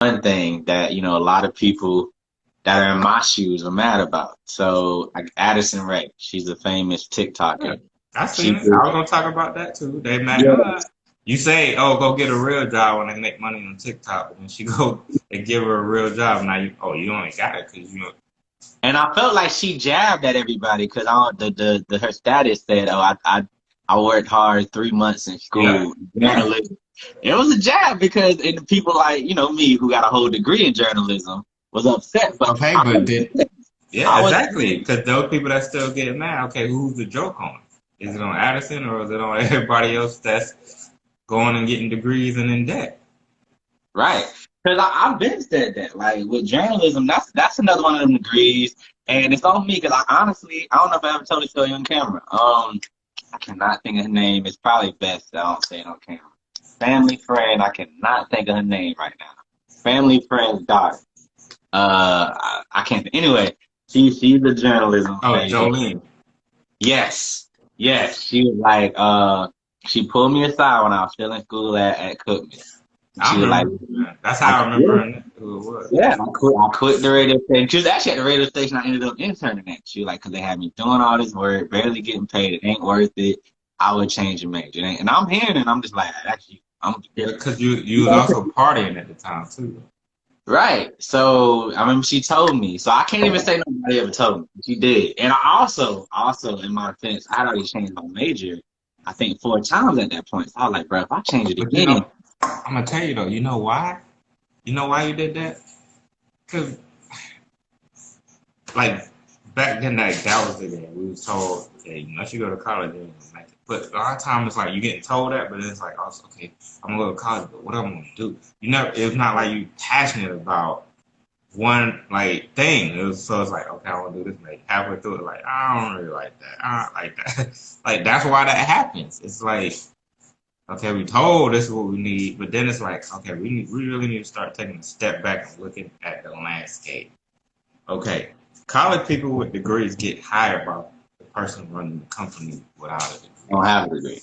one thing that, a lot of people that are in my shoes are mad about. So, like Addison Rae, she's a famous Yeah, TikToker. I She seen it. I did, was gonna talk about that too. They might yeah. you say, oh, go get a real job when they make money on TikTok, but when she go and give her a real job, now you only got it because you know. And I felt like she jabbed at everybody because her status said, "Oh, I worked hard 3 months in Yeah, school, yeah, journalism." It was a jab because and the people like me who got a whole degree in journalism was upset, but Okay, but did yeah, I was exactly. Because those people that still get mad, okay, who's the joke on? Is it on Addison or is it on everybody else that's going and getting degrees and in debt? right because I've been said that like with journalism, that's another one of them degrees, and it's on me because I don't know if I ever told this to you on camera. I cannot think of her name. It's probably best that I don't say it on camera. Family friend, I cannot think of her name right now. Family friend's daughter. I can't. Anyway, she's a journalism Oh, major. Jolene. Yes, yes. She was like, she pulled me aside when I was still in school at Cookman. I She was like, remember. That's I, how I remember who it was. yeah, I quit the radio station. She was actually at the radio station I ended up interning at. She was like, because they had me doing all this work, barely getting paid. It ain't worth it. I would change the major. And I'm hearing it, and I'm just like, actually, I'm Yeah, because you was also partying at the time too. right. So I remember she told me. So I can't even say nobody ever told me. She did. And I also in my defense, I'd already changed my major, I think 4 times at that point. So I was like, bro, if I change it But you again, know, I'm gonna tell you though. You know why? You know why you did that? Because like back then, that was the game. We was told, okay, once you go to college, you're gonna make it. But a lot of times it's like you getting told that, but then it's like, also, okay, I'm gonna go to college, but what am I gonna do? You never. It's not like you passionate about one like thing. So it's like, okay, I want to do this. Like halfway through it, like I don't really like that. I don't like that. Like that's why that happens. It's like, okay, we told this is what we need, but then it's like, okay, we really need to start taking a step back and looking at the landscape. Okay, college people with degrees get hired by the person running the company without a I don't degree have a degree.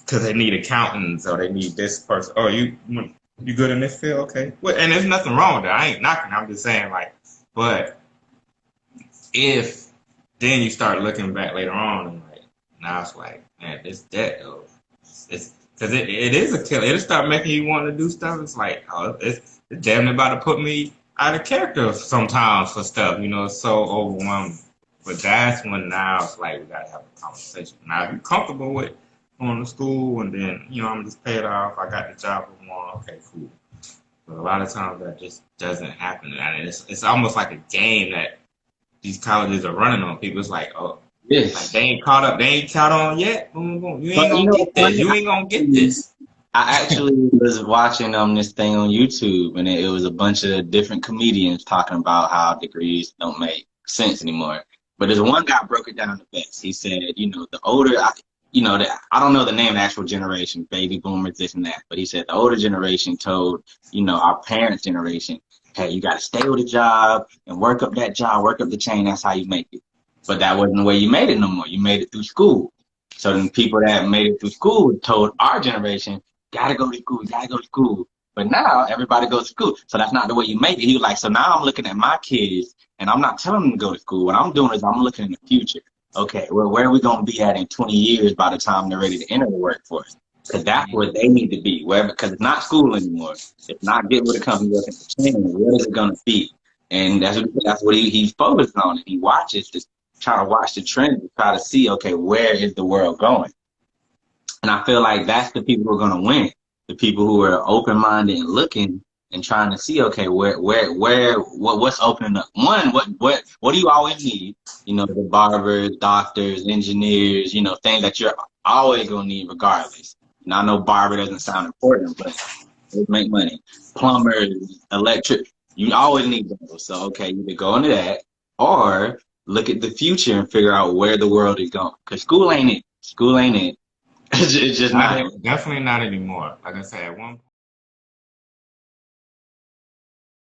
because they need accountants or they need this person. Oh, you good in this field? Okay, well, and there's nothing wrong with that. I ain't knocking. I'm just saying like, but if then you start looking back later on and like now it's like, man, this debt though, it's because it is a killer. It'll start making you want to do stuff. It's like, oh, it's damn near about to put me out of character sometimes for stuff. You know, it's so overwhelming. But that's when now it's like we gotta have a conversation. Now, if you're comfortable with going to school and then I'm just paid off, I got the job I want. Okay, cool. But a lot of times that just doesn't happen, and it's almost like a game that these colleges are running on people. It's like, oh, like Yes. they ain't caught up, they ain't caught on yet. Boom, boom. You ain't But gonna what's get this. funny? You ain't gonna get this. I actually was watching this thing on YouTube, and it was a bunch of different comedians talking about how degrees don't make sense anymore. But there's one guy broke it down the best. He said, the older, I don't know the name of the actual generation, baby boomers, this and that. But he said the older generation told, our parents' generation, hey, you got to stay with a job and work up that job, work up the chain. That's how you make it. But that wasn't the way you made it no more. You made it through school. So then people that made it through school told our generation, gotta go to school, gotta go to school. But now everybody goes to school. So that's not the way you make it. He was like, so now I'm looking at my kids and I'm not telling them to go to school. What I'm doing is I'm looking in the future. Okay, well, where are we going to be at in 20 years by the time they're ready to enter the workforce? Because that's where they need to be. Because it's not school anymore. It's not getting with a company working for training. What is it going to be? And that's what he's focused on. And he watches, just try to watch the trend and try to see, okay, where is the world going? And I feel like that's the people who are going to win. The people who are open-minded and looking and trying to see, okay, what's opening up. One, what do you always need? The barbers, doctors, engineers, things that you're always going to need regardless. Now, I know barber doesn't sound important, but it make money. Plumbers, electric, you always need those. So, okay, either go into that or look at the future and figure out where the world is going. Because school ain't it. School ain't it. It's just not. Definitely not anymore. Like I said, at one